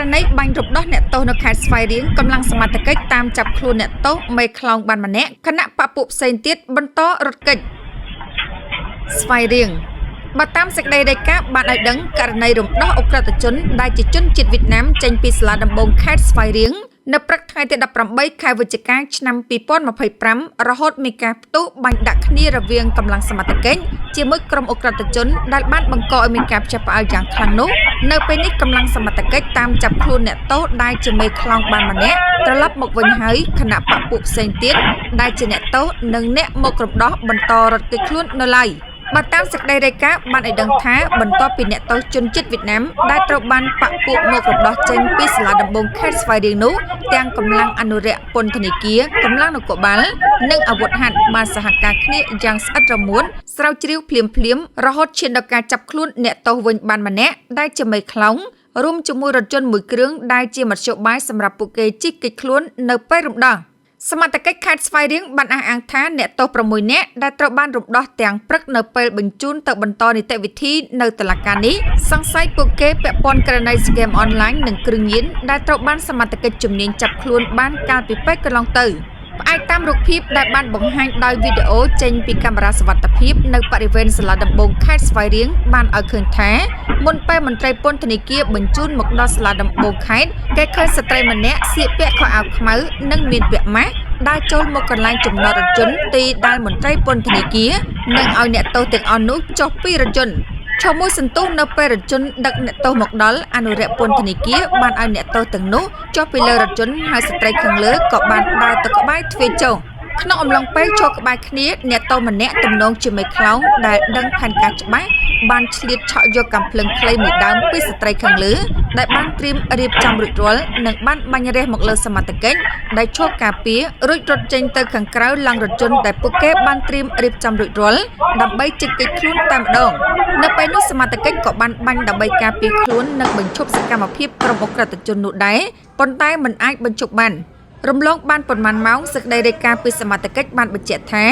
ករណីបាញ់រំដោះអ្នកទោសនៅខេត្តស្វាយរៀងកម្លាំងសមត្ថកិច្ចតាមចាប់ខ្លួនអ្នកទោសមេខ្លោងបានម្នាក់គណៈបពុផ្សេងទៀតបន្តរត់គេចស្វាយរៀងបើតាមសេចក្តីរាយការណ៍បានឲ្យដឹងករណីរំដោះអ ுக ្រិតជនដែលជាជនជាតិវៀតណាមចេញពីសាលាដំបងខេត្តស្វាយរៀងនៅព្រឹកថ្ងៃទី18ខែវិច្ឆិកាឆ្នាំ2025រហូតមានការផ្ទុះបាញ់ដាក់គ្នារវាងកម្លាំងសមត្ថកិច្ចជាមួយក្រុមអ ுக ្រិតជនដែលបានបង្កឲ្យមានការផ្ទះផ្អើលយ៉ាងខ្លាំងនោះនៅពេលនេះកម្លាំងសមត្ថកិច្ចតាមចាប់ខ្លួនអ្នកទោសដែលជាមេខ្លោងបានម្នាក់ត្រឡប់មកវិញហើយគណៈបពុផ្សេងទៀតដែលជាអ្នកទោសនិងអ្នកមករំដោះបន្តរត់គេចខ្លួននៅឡើយបើតាមសេចក្តីរាយការណ៍បានឲ្យដឹងថាបន្ទាប់ពីអ្នកទោសជនជាតិវៀតណាមដែលត្រូវបានបពុមករំដោះចេញពីសាលាដំបងខេត្តស្វាយរៀងនោះទាំងកម្លាំងអនុរិយពន្ធនាគារកម្លាំងនគរបាលនិងអាវុធហត្ថបានសហការគ្នាយ៉ាងស្អិតរមួនស្រាវជ្រាវភ្លាមរហូតឈានដល់ការចាប់ខ្លួនអ្នកទោសវិញបានម្នាក់ដែលជាមេខ្លោងរួមជាមួយរថយន្តមួយគ្រឿងដែលជាមធ្យោបាយសម្រាប់ពួកគេជិះគេចខ្លួននៅពេលរំដោះសមត្ថកិច្ចខេត្តស្វាយរៀងបានអះអាងថាអ្នកទោស6នាក់ដែលត្រូវបានរំដោះទាំងព្រឹកនៅពេលបញ្ជូនទៅបន្តនីតិវិធីនៅតុលាការនេះសង្ស័យពួកគេពាក់ព័ន្ធករណីស្គែមអនឡាញនិងគ្រឿងញៀនដែលត្រូវបានសមត្ថកិច្ចជំនាញចាប់ខ្លួនបានកាលពីពេលកន្លងទៅផ្អែកតាមរូបភាពដែលបានបង្ហាញដោយវីដេអូចេញពីកាមេរ៉ាសុវត្ថិភាពនៅបរិវេណសាលាដំបងខេត្តស្វាយរៀងបានឲ្យឃើញថាមុនពេលមន្ត្រីពន្ធនាគារបញ្ជូនមកដល់សាលាដំបងខេត្តគេឃើញស្ត្រីម្នាក់ស្លៀកពាក់ខោអាវខ្មៅនិងមានពាក់ម៉ាស់ដើរចូលមកកន្លែងចំណតរថយន្តទីដែលមន្ត្រីពន្ធនាគារនិងឲ្យអ្នកទោសទាំងអស់នោះចុះពីរថយន្តឈ្មោះសន្ទុះនៅពេលរថយន្តដឹកអ្នកទោសមកដល់អនុរិយពន្ធនាគារបានឲ្យអ្នកទោសទាំងនោះចុះពីលើរថយន្តហើយស្ត្រីខាងលើក៏បានដើរទៅក្បែរទ្វារចុះក្នុងអំឡុងពេលចូលក្បែរគ្នាអ្នកទោសម្នាក់ទំនងជាមេខ្លោងដែលដឹងផែនការច្បាស់បានឆ្លៀតឆក់យកកាំភ្លើងខ្លីមួយដើមពីស្ត្រីខាងលើដែលបានត្រៀមរៀបចំរួចរាល់និងបានបាញ់រះមកលើសមត្ថកិច្ចដែលឈរការពាររួចរត់ចេញទៅខាងក្រៅឡើងរថយន្តដែលពួកគេបានត្រៀមរៀបចំរួចរាល់ដើម្បីជិះគេចខ្លួនតែម្ដងនៅពេលនោះសមត្ថកិច្ចក៏បានបាញ់ដើម្បីការពារខ្លួននិងបញ្ឈប់សកម្មភាពក្រុមអ ுக ្រិតជននោះដែរប៉ុន្តែមិនអាចបញ្ឈប់បានរំលងបានប៉ុន្មានម៉ោងសេចក្តីរាយការណ៍ពីសមត្ថកិច្ចបានបញ្ជាក់ថា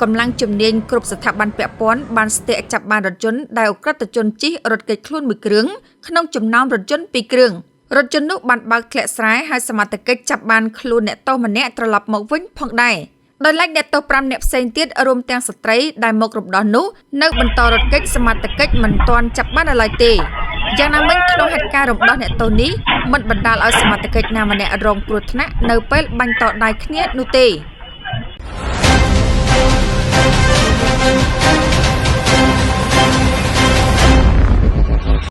កម្លាំងជំនាញគ្រប់ស្ថាប័នពាក់ព័ន្ធបានស្ទាក់ចាប់បានរថយន្តដែលអ ுக ្រិតជនជិះរត់គេចខ្លួនមួយគ្រឿងក្នុងចំណោមរថយន្ត2គ្រឿងរថយន្តនោះបានបើកធ្លាក់ស្រែហើយសមត្ថកិច្ចចាប់បានខ្លួនអ្នកទោសម្នាក់ត្រឡប់មកវិញផងដែរដោយឡែកអ្នកទោស5នាក់ផ្សេងទៀតរួមទាំងស្ត្រីដែលមករំដោះនោះនៅបន្តរត់គេចសមត្ថកិច្ចមិនទាន់ចាប់បានឡើយទេយ៉ាងណាមិញក្នុងហេតុការណ៍រំដោះអ្នកទោសនេះមិនបណ្ដាលឲ្យសមត្ថកិច្ចណាម្នាក់រងគ្រោះថ្នាក់នៅពេលបាញ់តដៃគ្នានោះទេ